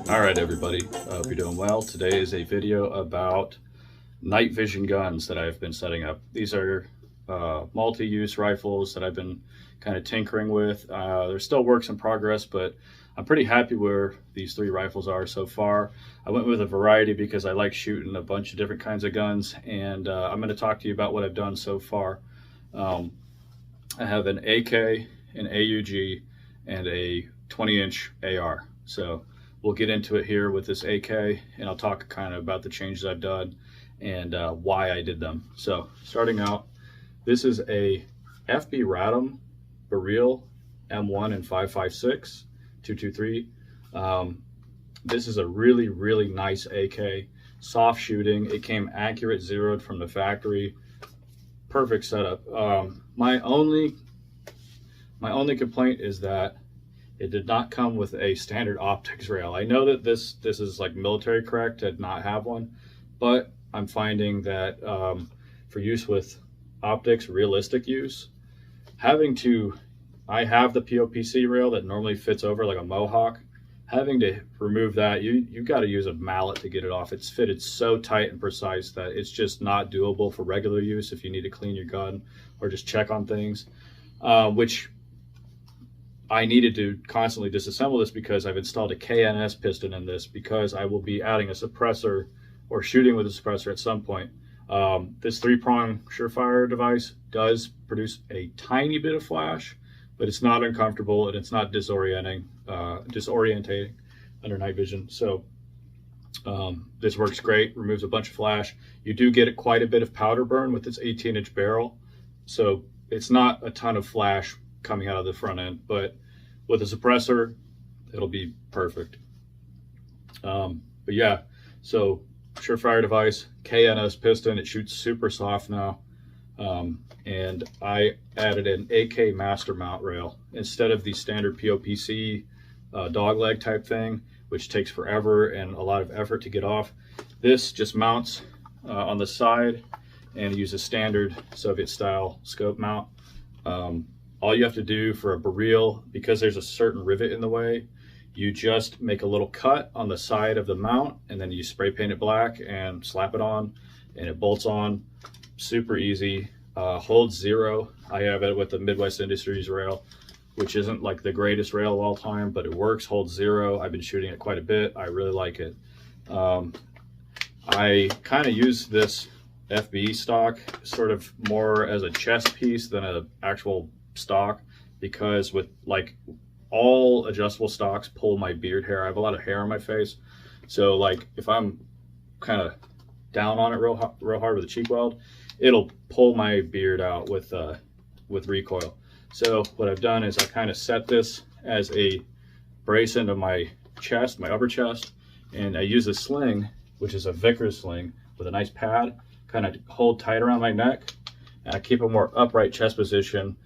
All right, everybody, I hope you're doing well. Today is a video about night vision guns that I've been setting up. These are multi-use rifles that I've been kind of tinkering with. They're still works in progress, but I'm pretty happy where these three rifles are so far. I went with a variety because I like shooting a bunch of different kinds of guns, and I'm going to talk to you about what I've done so far. I have an AK, an AUG, and a 20-inch AR. So we'll get into it here with this AK, and I'll talk kind of about the changes I've done and why I did them. So starting out, this is a FB Radom Baril M1 and 5.56 223. This is a really, really nice AK, soft shooting. It came accurate, zeroed from the factory. Perfect setup. My only complaint is that it did not come with a standard optics rail. I know that this is like military correct to not have one, but I'm finding that for use with optics, realistic use, I have the POPC rail that normally fits over like a Mohawk. Having to remove that, you've got to use a mallet to get it off. It's fitted so tight and precise that it's just not doable for regular use if you need to clean your gun or just check on things, which I needed to constantly disassemble this because I've installed a KNS piston in this because I will be adding a suppressor or shooting with a suppressor at some point. This 3-prong Surefire device does produce a tiny bit of flash, but it's not uncomfortable and it's not disorientating under night vision. So this works great, removes a bunch of flash. You do get quite a bit of powder burn with this 18-inch barrel, so it's not a ton of flash coming out of the front end, but with a suppressor it'll be perfect. But yeah, so Surefire device, KNS piston, it shoots super soft now, and I added an AK master mount rail instead of the standard POPC dogleg type thing, which takes forever and a lot of effort to get off. This just mounts on the side and uses standard Soviet style scope mount. All you have to do for a Baril, because there's a certain rivet in the way, you just make a little cut on the side of the mount and then you spray paint it black and slap it on and it bolts on. Super easy. Holds zero. I have it with the Midwest Industries rail, which isn't like the greatest rail of all time, but it works, holds zero. I've been shooting it quite a bit. I really like it. I kind of use this FB stock sort of more as a chest piece than an actual stock, because with like all adjustable stocks pull my beard hair. I have a lot of hair on my face, so like if I'm kind of down on it real hard with a cheek weld, it'll pull my beard out with recoil. So what I've done is I kind of set this as a brace into my chest, my upper chest, and I use a sling, which is a Vickers sling with a nice pad, kind of hold tight around my neck, and I keep a more upright chest position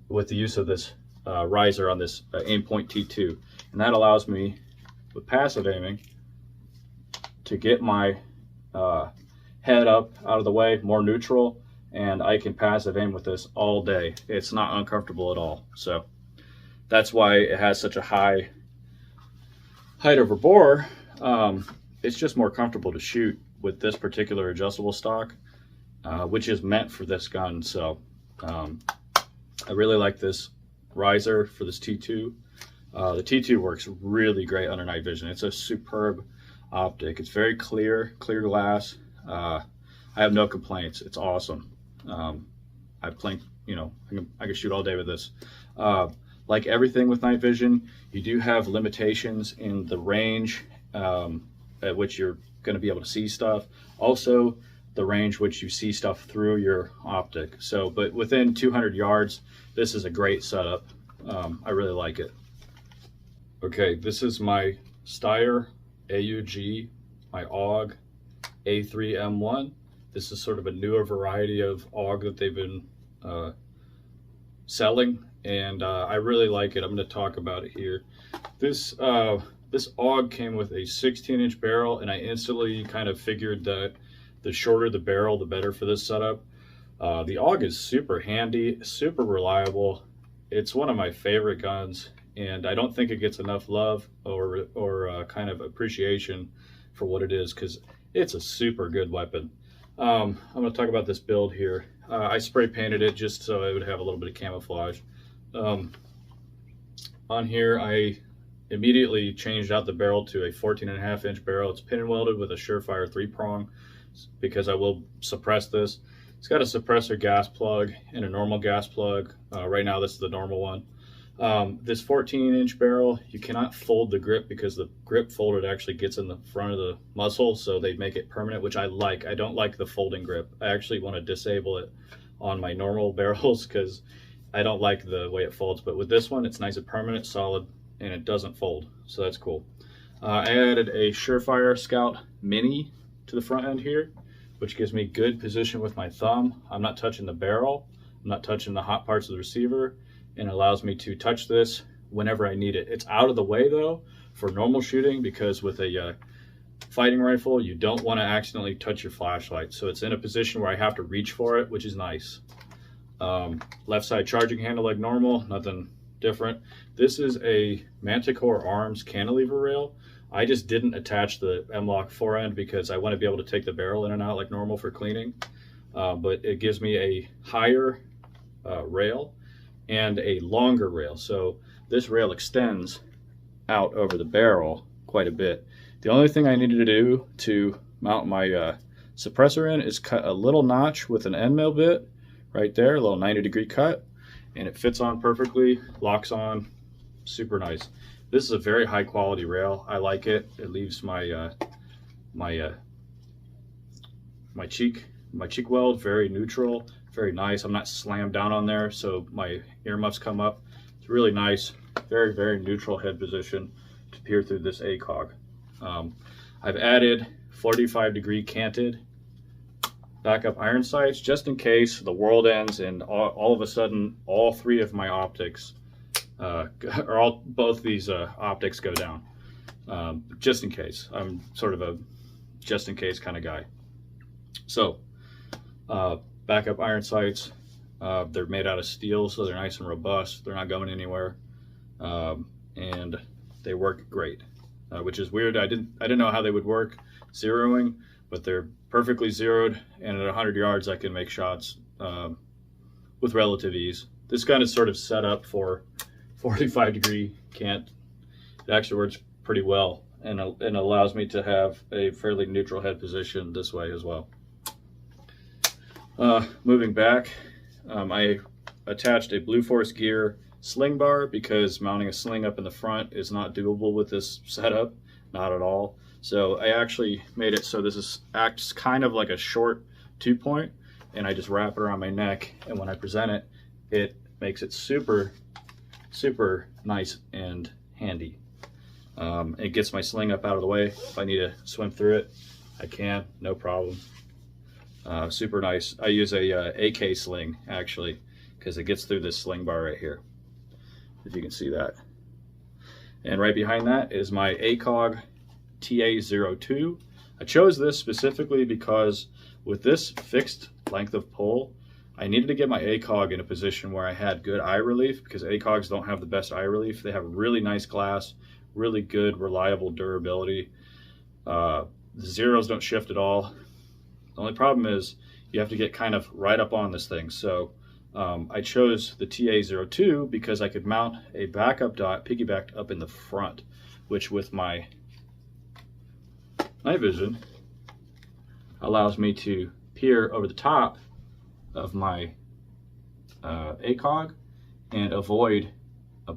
with the use of this riser on this Aimpoint T2, and that allows me with passive aiming to get my head up out of the way, more neutral, and I can passive aim with this all day. It's not uncomfortable at all. So that's why it has such a high height over bore. It's just more comfortable to shoot with this particular adjustable stock, which is meant for this gun. So I really like this riser for this T2. The T2 works really great under night vision. It's a superb optic. It's very clear glass. I have no complaints. It's awesome. I can shoot all day with this. Like everything with night vision, you do have limitations in the range at which you're going to be able to see stuff. Also, the range which you see stuff through your optic. So, but within 200 yards, this is a great setup. I really like it. Okay, this is my Steyr AUG, my AUG A3M1. This is sort of a newer variety of AUG that they've been selling, and I really like it. I'm going to talk about it here. This AUG came with a 16-inch barrel, and I instantly kind of figured that the shorter the barrel, the better for this setup. The AUG is super handy, super reliable. It's one of my favorite guns, and I don't think it gets enough love or kind of appreciation for what it is, because it's a super good weapon. I'm going to talk about this build here. I spray painted it just so it would have a little bit of camouflage. On here, I immediately changed out the barrel to a 14.5-inch barrel. It's pin and welded with a Surefire 3-prong because I will suppress this. It's got a suppressor gas plug and a normal gas plug. Right now, this is the normal one. This 14-inch barrel, you cannot fold the grip because the grip folder actually gets in the front of the muzzle, so they make it permanent, which I like. I don't like the folding grip. I actually want to disable it on my normal barrels because I don't like the way it folds. But with this one, it's nice and permanent, solid, and it doesn't fold, so that's cool. I added a Surefire Scout Mini to the front end here, which gives me good position with my thumb. I'm not touching the barrel, I'm not touching the hot parts of the receiver, and allows me to touch this whenever I need it. It's out of the way though for normal shooting, because with a fighting rifle, you don't want to accidentally touch your flashlight. So it's in a position where I have to reach for it, which is nice. Left side charging handle like normal, nothing different. This is a Manticore Arms cantilever rail. I just didn't attach the M-LOK forend because I want to be able to take the barrel in and out like normal for cleaning. But it gives me a higher rail and a longer rail. So this rail extends out over the barrel quite a bit. The only thing I needed to do to mount my suppressor in is cut a little notch with an end mill bit right there, a little 90-degree cut, and it fits on perfectly, locks on, super nice. This is a very high quality rail. I like it. It leaves my my cheek weld very neutral, very nice. I'm not slammed down on there, so my earmuffs come up. It's really nice, very, very neutral head position to peer through this ACOG. I've added 45-degree canted backup iron sights just in case the world ends and all of a sudden all three of my optics both these optics go down. Just in case. I'm sort of a just in case kind of guy. So backup iron sights, they're made out of steel, so they're nice and robust. They're not going anywhere, and they work great, which is weird. I didn't know how they would work zeroing, but they're perfectly zeroed, and at 100 yards I can make shots with relative ease. This gun is sort of set up for 45-degree cant. It actually works pretty well, and allows me to have a fairly neutral head position this way as well. Moving back, I attached a Blue Force Gear sling bar because mounting a sling up in the front is not doable with this setup, not at all. So I actually made it so this acts kind of like a short 2-point, and I just wrap it around my neck, and when I present it, it makes it super, super nice and handy. It gets my sling up out of the way. If I need to swim through it, I can, no problem. Super nice. I use a AK sling actually, because it gets through this sling bar right here, if you can see that. And right behind that is my ACOG TA02. I chose this specifically because with this fixed length of pull, I needed to get my ACOG in a position where I had good eye relief, because ACOGs don't have the best eye relief. They have really nice glass, really good reliable durability. The zeros don't shift at all. The only problem is you have to get kind of right up on this thing. So I chose the TA02 because I could mount a backup dot piggybacked up in the front, which with my night vision allows me to peer over the top of my ACOG and avoid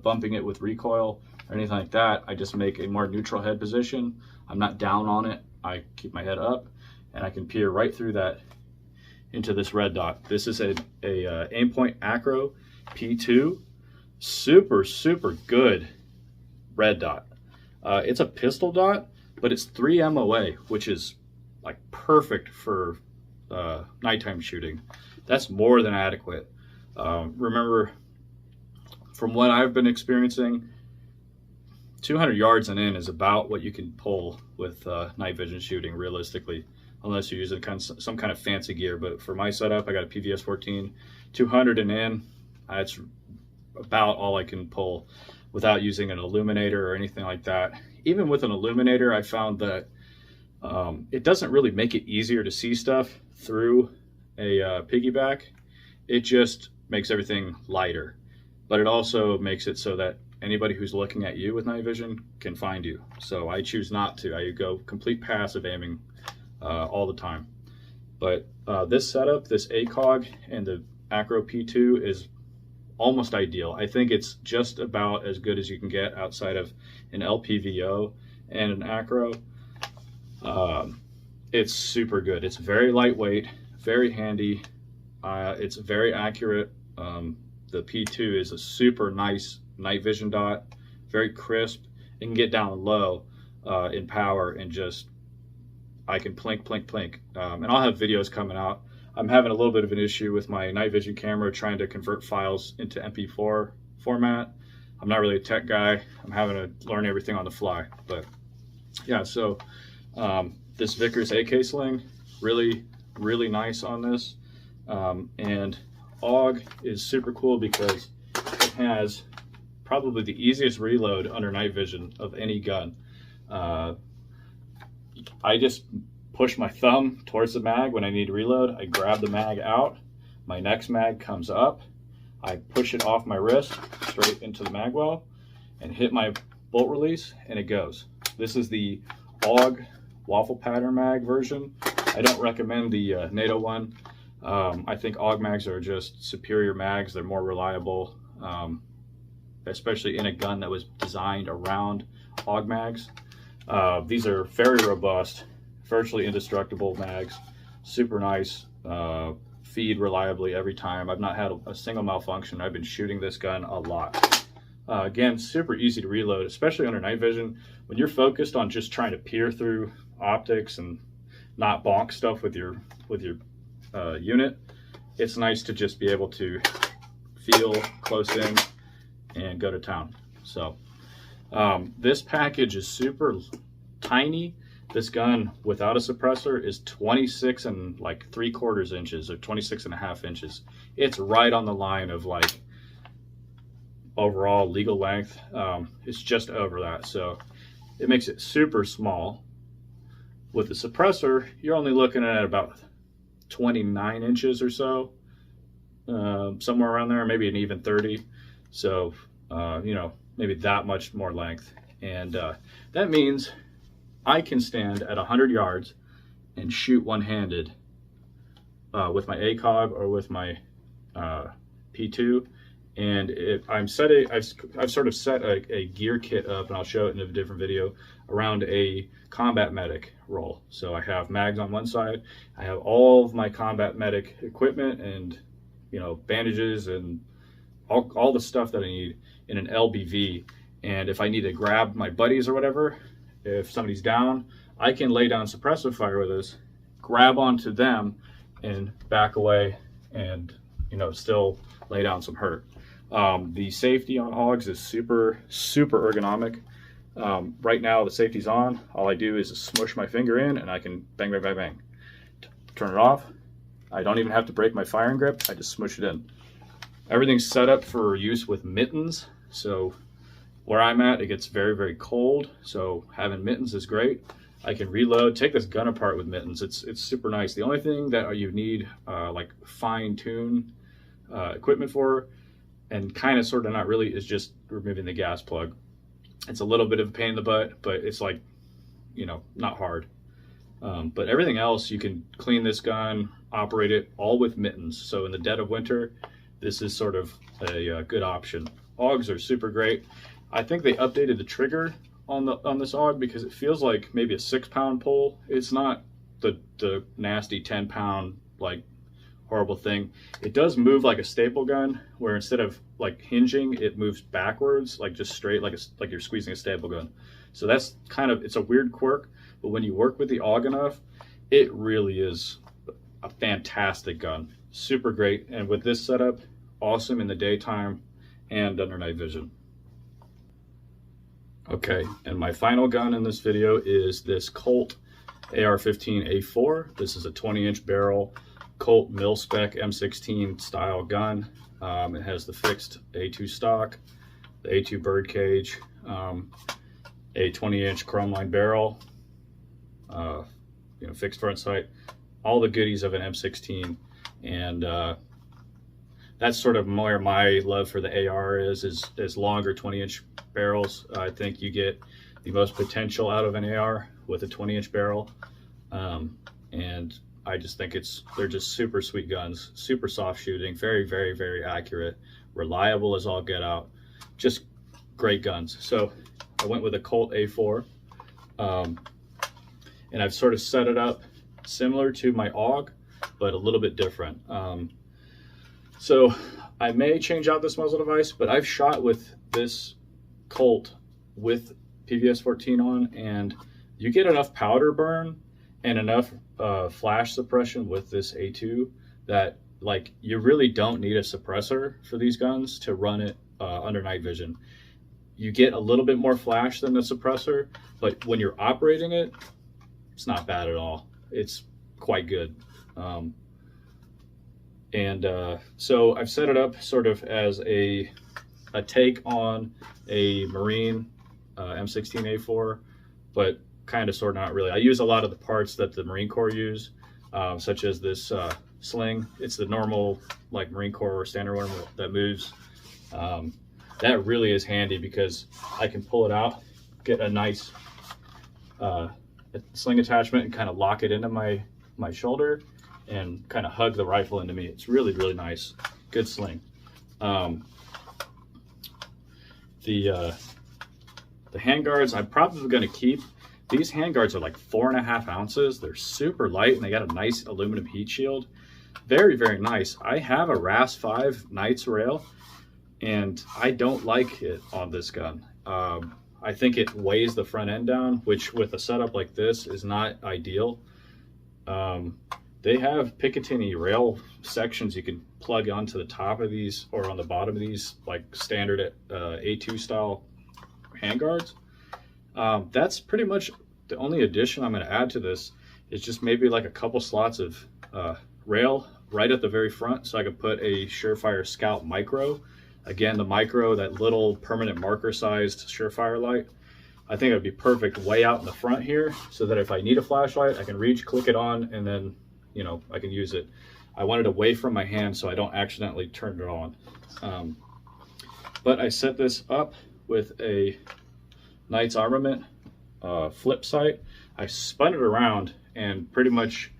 bumping it with recoil or anything like that. I just make a more neutral head position. I'm not down on it. I keep my head up, and I can peer right through that into this red dot. This is a Aimpoint Acro P2. Super, super good red dot. It's a pistol dot, but it's 3 MOA, which is like perfect for nighttime shooting. That's more than adequate. Remember, from what I've been experiencing, 200 yards and in is about what you can pull with night vision shooting realistically, unless you're using some kind of fancy gear. But for my setup, I got a PVS 14, 200 and in, that's about all I can pull without using an illuminator or anything like that. Even with an illuminator, I found that it doesn't really make it easier to see stuff through a piggyback. It just makes everything lighter, but it also makes it so that anybody who's looking at you with night vision can find you. So I choose not to. I go complete passive aiming all the time. But this setup, this ACOG and the Acro P2 is almost ideal. I think it's just about as good as you can get outside of an LPVO and an Acro. It's super good. It's very lightweight, very handy. It's very accurate. The P2 is a super nice night vision dot, very crisp. It can get down low in power and just, I can plink, plink, plink. And I'll have videos coming out. I'm having a little bit of an issue with my night vision camera trying to convert files into MP4 format. I'm not really a tech guy. I'm having to learn everything on the fly. But yeah, so this Vickers AK sling, really, really nice on this. And AUG is super cool because it has probably the easiest reload under night vision of any gun. I just push my thumb towards the mag when I need to reload. I grab the mag out, my next mag comes up, I push it off my wrist straight into the mag well and hit my bolt release and it goes. This is the AUG waffle pattern mag version. I don't recommend the NATO one. I think AUG mags are just superior mags. They're more reliable, especially in a gun that was designed around AUG mags. These are very robust, virtually indestructible mags, super nice, feed reliably every time. I've not had a single malfunction. I've been shooting this gun a lot. Again, super easy to reload, especially under night vision. When you're focused on just trying to peer through optics and not bonk stuff with your unit, it's nice to just be able to feel close in and go to town. So this package is super tiny. This gun without a suppressor is 26 and like 3/4 inches or 26.5 inches. It's right on the line of like overall legal length. It's just over that, so it makes it super small. With the suppressor, you're only looking at about 29 inches or so, somewhere around there, maybe an even 30. So you know, maybe that much more length, and that means I can stand at 100 yards and shoot one-handed with my ACOG or with my P2. And I've sort of set a gear kit up, and I'll show it in a different video, around a combat medic roll. So I have mags on one side, I have all of my combat medic equipment and, you know, bandages and all the stuff that I need in an LBV. And if I need to grab my buddies or whatever, if somebody's down, I can lay down suppressive fire with this, grab onto them and back away and, you know, still lay down some hurt. The safety on AUGs is super, super ergonomic. Right now the safety's on. All I do is smush my finger in and I can bang, bang, bang, bang. Turn it off. I don't even have to break my firing grip. I just smush it in. Everything's set up for use with mittens. So where I'm at, it gets very, very cold. So having mittens is great. I can reload, take this gun apart with mittens. It's super nice. The only thing that you need like fine tune equipment for, and kind of sort of not really, is just removing the gas plug. It's a little bit of a pain in the butt, but it's like, you know, not hard. But everything else, you can clean this gun, operate it all with mittens. So in the dead of winter, this is sort of a good option. AUGs are super great. I think they updated the trigger on this AUG because it feels like maybe a 6-pound pull. It's not the nasty 10-pound like horrible thing. It does move like a staple gun, where instead of like hinging, it moves backwards, like just straight, like you're squeezing a staple gun. So that's kind of, it's a weird quirk, but when you work with the AUG enough, it really is a fantastic gun. Super great. And with this setup, awesome in the daytime and under night vision. Okay, and my final gun in this video is this Colt AR-15A4. This is a 20-inch barrel Colt mil-spec M16 style gun. It has the fixed A2 stock, the A2 bird cage, a 20-inch chrome line barrel, fixed front sight, all the goodies of an M16. And that's sort of where my love for the AR is longer 20-inch barrels. I think you get the most potential out of an AR with a 20-inch barrel. And I just think they're just super sweet guns, super soft shooting, very, very, very accurate, reliable as all get out, just great guns. So I went with a Colt A4, and I've sort of set it up similar to my AUG, but a little bit different. So I may change out this muzzle device, but I've shot with this Colt with PVS 14 on, and you get enough powder burn and enough flash suppression with this A2 that like you really don't need a suppressor for these guns to run it under night vision. You get a little bit more flash than the suppressor, but when you're operating it, it's not bad at all. It's quite good. So I've set it up sort of as a take on a Marine M16A4, but kind of sort of not really. I use a lot of the parts that the Marine Corps use, such as this sling. It's the normal like Marine Corps standard one that moves. That really is handy because I can pull it out, get a nice sling attachment and kind of lock it into my shoulder and kind of hug the rifle into me. It's really, really nice. Good sling. The handguards I'm probably going to keep. These handguards are like 4.5 ounces. They're super light and they got a nice aluminum heat shield. Very, very nice. I have a RAS-5 Knights rail and I don't like it on this gun. I think it weighs the front end down, which with a setup like this is not ideal. They have Picatinny rail sections you can plug onto the top of these or on the bottom of these, like standard A2 style handguards. That's pretty much the only addition I'm going to add to this is just maybe like a couple slots of rail right at the very front so I could put a Surefire Scout Micro. Again, the Micro, that little permanent marker sized Surefire light. I think it would be perfect way out in the front here so that if I need a flashlight, I can reach, click it on, and then, I can use it. I want it away from my hand so I don't accidentally turn it on. But I set this up with a Knights Armament flip sight. I spun it around and pretty much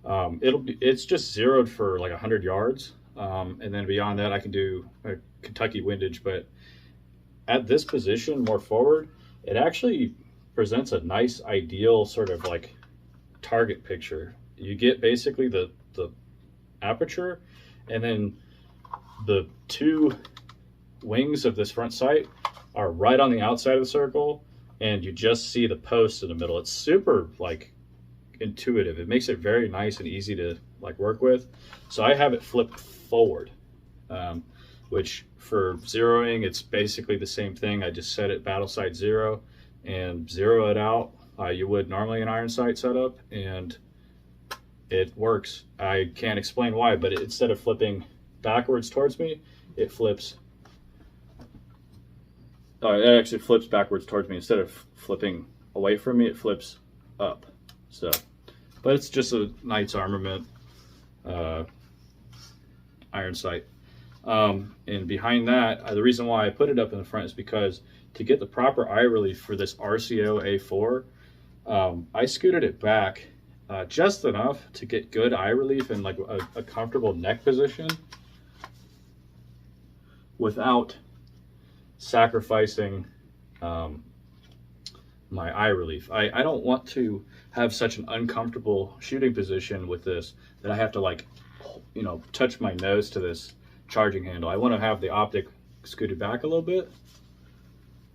it's just zeroed for like 100 yards. And then beyond that, I can do a Kentucky windage, but at this position more forward, it actually presents a nice ideal sort of like target picture. You get basically the aperture and then the two wings of this front sight are right on the outside of the circle and you just see the post in the middle. It's super like intuitive. It makes it very nice and easy to like work with. So I have it flipped forward, which for zeroing, it's basically the same thing. I just set it battle sight 0 and zero it out. You would normally an iron sight setup, and it works. I can't explain why, but instead of flipping backwards towards me, it flips. It actually flips backwards towards me. Instead of flipping away from me, it flips up. So, but it's just a Knights Armament iron sight. And behind that, the reason why I put it up in the front is because to get the proper eye relief for this RCO A4, I scooted it back just enough to get good eye relief and like a comfortable neck position without sacrificing my eye relief. I don't want to have such an uncomfortable shooting position with this that I have to like, touch my nose to this charging handle. I want to have the optic scooted back a little bit.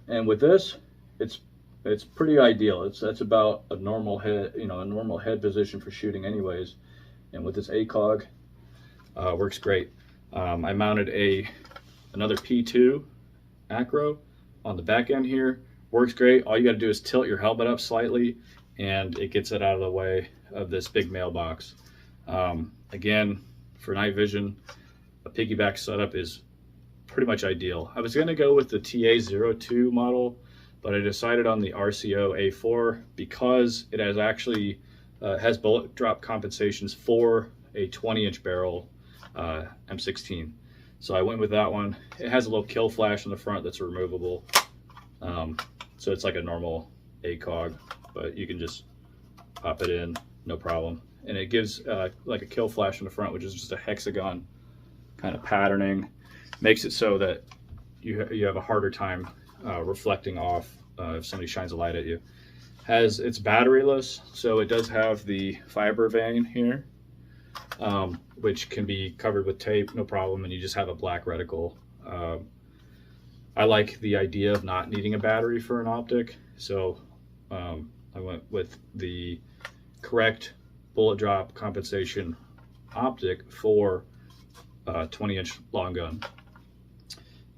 And with this, it's it's pretty ideal. That's about a normal head, a normal head position for shooting anyways. And with this ACOG, works great. I mounted another P2 acro on the back end here. Works great. All you got to do is tilt your helmet up slightly and it gets it out of the way of this big mailbox. Again, for night vision, a piggyback setup is pretty much ideal. I was going to go with the TA02 model, but I decided on the RCO A4 because it has actually has bullet drop compensations for a 20-inch barrel M16. So I went with that one. It has a little kill flash in the front that's removable. So it's like a normal ACOG, but you can just pop it in, no problem. And it gives like a kill flash in the front, which is just a hexagon kind of patterning. Makes it so that you have a harder time reflecting off if somebody shines a light at you. It's batteryless, so it does have the fiber vein here, which can be covered with tape, no problem, and you just have a black reticle. I like the idea of not needing a battery for an optic, so I went with the correct bullet drop compensation optic for 20-inch long gun.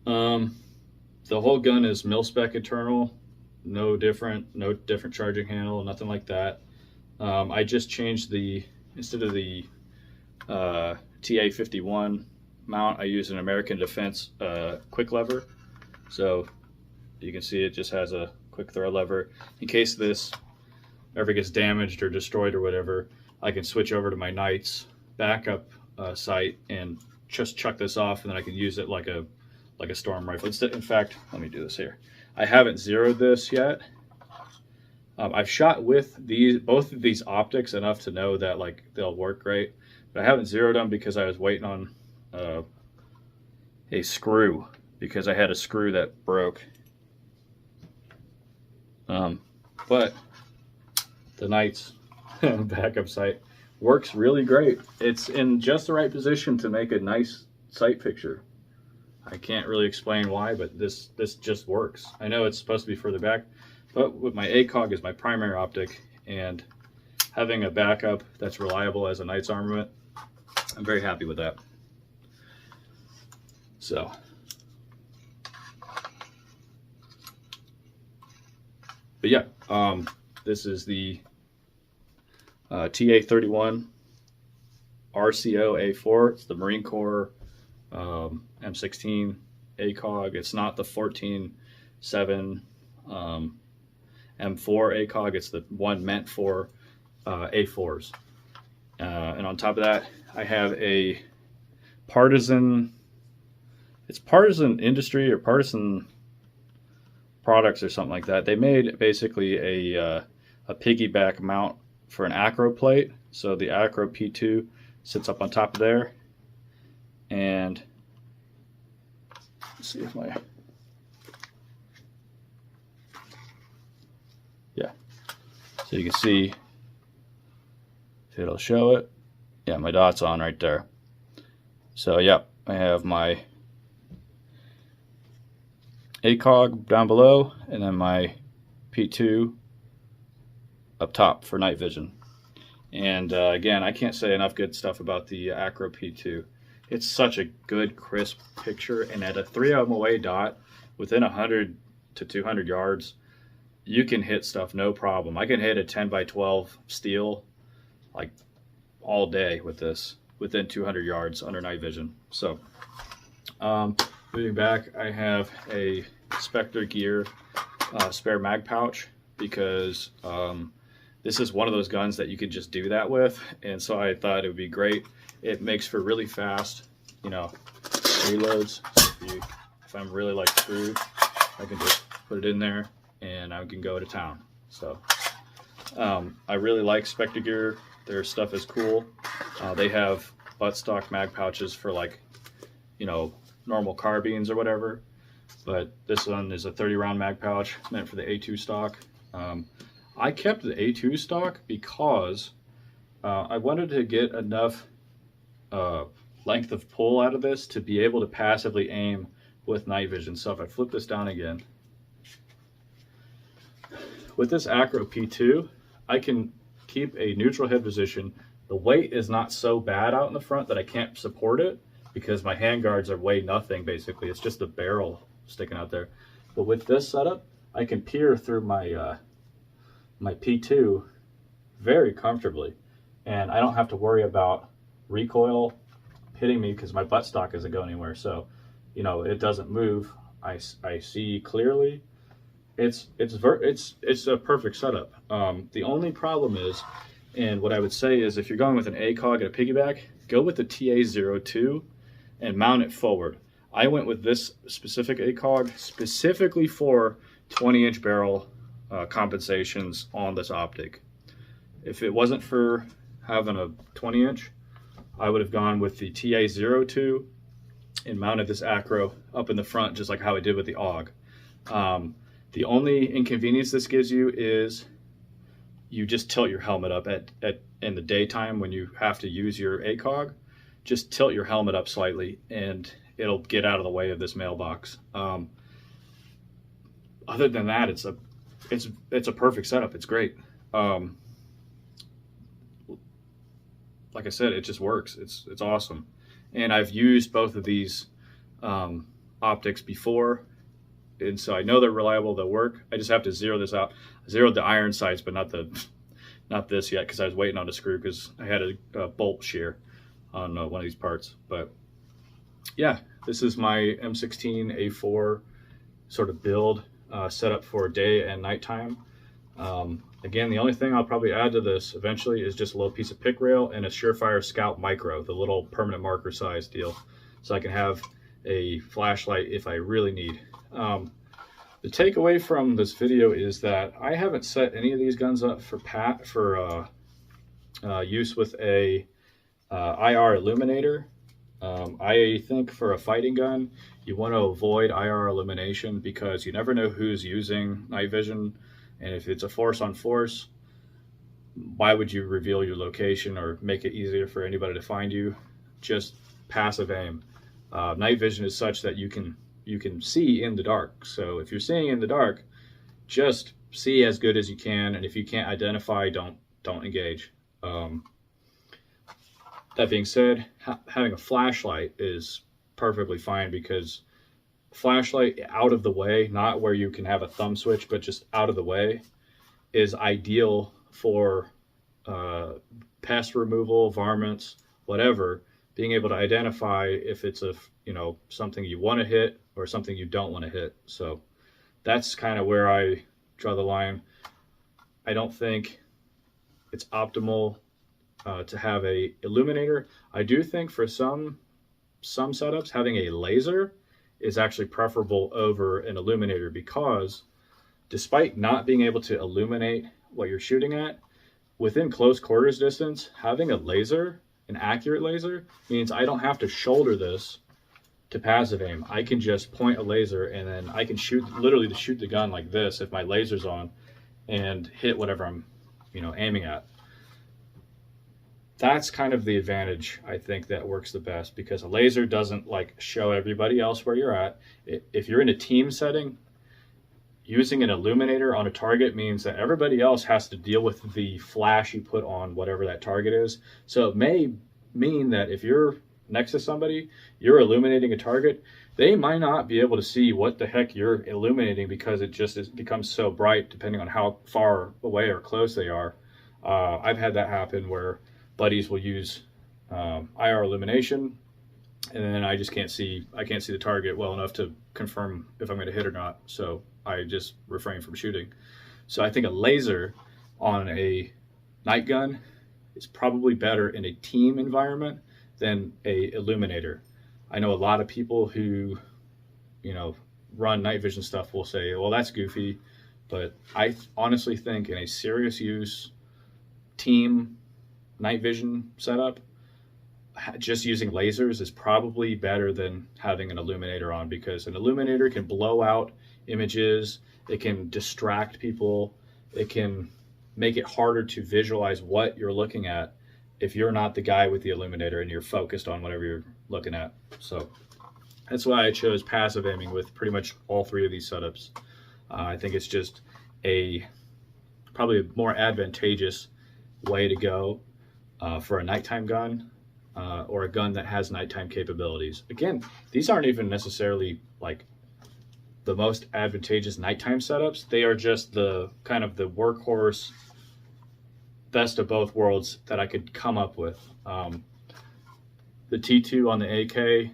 The whole gun is mil-spec internal, no different charging handle, nothing like that. I just changed instead of the TA51 mount, I use an American Defense quick lever. So you can see it just has a quick throw lever. In case this ever gets damaged or destroyed or whatever, I can switch over to my Knight's backup sight and just chuck this off, and then I can use it like a storm rifle. In fact, let me do this here. I haven't zeroed this yet. I've shot with both of these optics enough to know that like they'll work great, but I haven't zeroed them because I was waiting on a screw, because I had a screw that broke. But the Knight's backup sight works really great. It's in just the right position to make a nice sight picture. I can't really explain why, but this just works. I know it's supposed to be further back, but with my ACOG as my primary optic and having a backup that's reliable as a Knight's armament, I'm very happy with that. So but yeah, this is the TA31 RCO A4. It's the Marine Corps M16 ACOG. It's not the 14.7 M4 ACOG. It's the one meant for A4s. And on top of that, I have a Partisan. It's Partisan Industry or Partisan Products or something like that. They made basically a piggyback mount for an acro plate. So the acro P2 sits up on top of there. And let's see if so you can see if it'll show it. Yeah, my dot's on right there. So yeah, I have my ACOG down below and then my P2 up top for night vision. And again, I can't say enough good stuff about the acro P2. It's such a good crisp picture, and at a 3 MOA dot within 100 to 200 yards, you can hit stuff no problem. I can hit a 10 by 12 steel like all day with this within 200 yards under night vision. So moving back, I have a Spectre Gear spare mag pouch because this is one of those guns that you could just do that with, and so I thought it would be great. It makes for really fast, reloads. If I'm really like screwed, I can just put it in there and I can go to town. So I really like Spectre Gear. Their stuff is cool. They have buttstock mag pouches for like, normal carbines or whatever, but this one is a 30 round mag pouch meant for the A2 stock. I kept the A2 stock because I wanted to get enough length of pull out of this to be able to passively aim with night vision. So if I flip this down again, with this Acro P2, I can keep a neutral head position. The weight is not so bad out in the front that I can't support it because my hand guards are weigh nothing basically. It's just a barrel sticking out there. But with this setup, I can peer through my my P2 very comfortably, and I don't have to worry about recoil hitting me because my buttstock isn't going anywhere. So, you know, it doesn't move. I see clearly. It's a perfect setup. The only problem is, and what I would say is, if you're going with an ACOG and a piggyback, go with the TA02 and mount it forward. I went with this specific ACOG specifically for 20-inch barrel compensations on this optic. If it wasn't for having a 20-inch, I would have gone with the TA02 and mounted this Acro up in the front, just like how I did with the AUG. The only inconvenience this gives you is you just tilt your helmet up in the daytime when you have to use your ACOG. Just tilt your helmet up slightly and it'll get out of the way of this mailbox. Other than that, it's a perfect setup. It's great. Like I said, it just works. It's awesome. And I've used both of these optics before, and so I know they're reliable, they'll work. I just have to zero this out. I zeroed the iron sights, but not this yet, because I was waiting on a screw because I had a bolt shear on one of these parts. But yeah, this is my M16A4 sort of build set up for day and nighttime. Again, the only thing I'll probably add to this eventually is just a little piece of pick rail and a Surefire Scout Micro, the little permanent marker size deal, so I can have a flashlight if I really need. The takeaway from this video is that I haven't set any of these guns up for use with a IR illuminator. I think for a fighting gun, you want to avoid IR illumination because you never know who's using night vision. And if it's a force on force, why would you reveal your location or make it easier for anybody to find you? Just passive aim. Night vision is such that you can see in the dark. So if you're seeing in the dark, just see as good as you can. And if you can't identify, don't engage. That being said, having a flashlight is perfectly fine because flashlight out of the way, not where you can have a thumb switch, but just out of the way, is ideal for pest removal, varmints, whatever. Being able to identify if it's something you want to hit or something you don't want to hit. So that's kind of where I draw the line. I don't think it's optimal to have a illuminator. I do think for some setups, having a laser is actually preferable over an illuminator, because despite not being able to illuminate what you're shooting at, within close quarters distance, having a laser, an accurate laser, means I don't have to shoulder this to passive aim. I can just point a laser and then I can literally shoot the gun like this if my laser's on and hit whatever I'm aiming at. That's kind of the advantage, I think, that works the best, because a laser doesn't show everybody else where you're at. If you're in a team setting, using an illuminator on a target means that everybody else has to deal with the flash you put on whatever that target is. So it may mean that if you're next to somebody, you're illuminating a target, they might not be able to see what the heck you're illuminating because it becomes so bright depending on how far away or close they are. I've had that happen where buddies will use IR illumination, and then I just can't see the target well enough to confirm if I'm going to hit or not. So I just refrain from shooting. So I think a laser on a night gun is probably better in a team environment than a illuminator. I know a lot of people who, run night vision stuff will say, well, that's goofy. But I honestly think in a serious use team night vision setup, just using lasers is probably better than having an illuminator on, because an illuminator can blow out images, it can distract people, it can make it harder to visualize what you're looking at if you're not the guy with the illuminator and you're focused on whatever you're looking at. So that's why I chose passive aiming with pretty much all three of these setups. I think it's just a probably a more advantageous way to go for a nighttime gun or a gun that has nighttime capabilities. Again, these aren't even necessarily like the most advantageous nighttime setups. They are just the kind of the workhorse best of both worlds that I could come up with. The T2 on the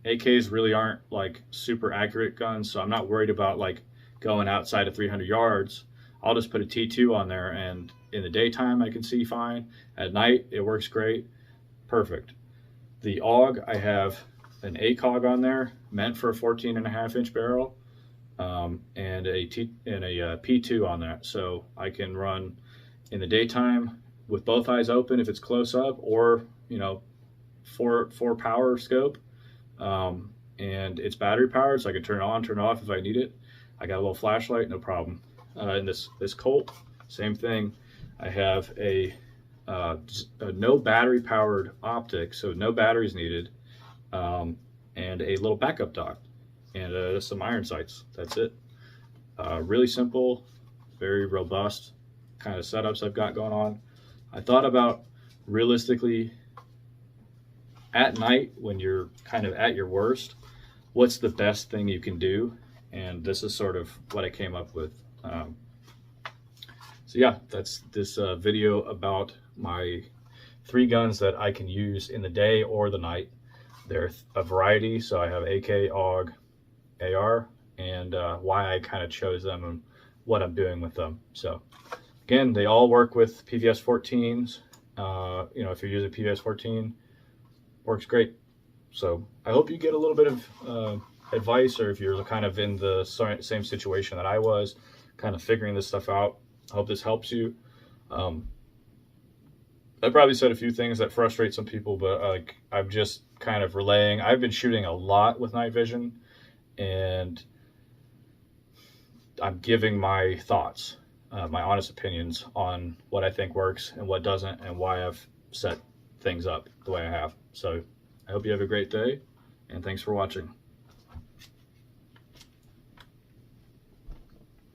AKs really aren't like super accurate guns, so I'm not worried about like going outside of 300 yards. I'll just put a T2 on there, and in the daytime I can see fine. At night it works great. Perfect. The AUG, I have an ACOG on there meant for a 14.5-inch barrel, and a P2 on that, so I can run in the daytime with both eyes open if it's close up, or you know, four power scope, and it's battery powered, so I can turn it on, turn it off if I need it. I got a little flashlight, no problem. And this Colt, same thing. I have a no battery powered optic, so no batteries needed, and a little backup dock, and some iron sights. That's it. Really simple, very robust kind of setups I've got going on. I thought about, realistically, at night when you're kind of at your worst, what's the best thing you can do? And this is sort of what I came up with. So yeah, that's this video about my 3 guns that I can use in the day or the night. They're a variety, so I have AK, AUG, AR, and why I kind of chose them and what I'm doing with them. So again, they all work with PVS 14s. You know, if you're using PVS 14, works great. So I hope you get a little bit of advice, or if you're kind of in the same situation that I was, kind of figuring this stuff out. I hope this helps you. I probably said a few things that frustrate some people, but like, I'm just kind of relaying. I've been shooting a lot with night vision, and I'm giving my thoughts, my honest opinions on what I think works and what doesn't, and why I've set things up the way I have. So I hope you have a great day, and thanks for watching.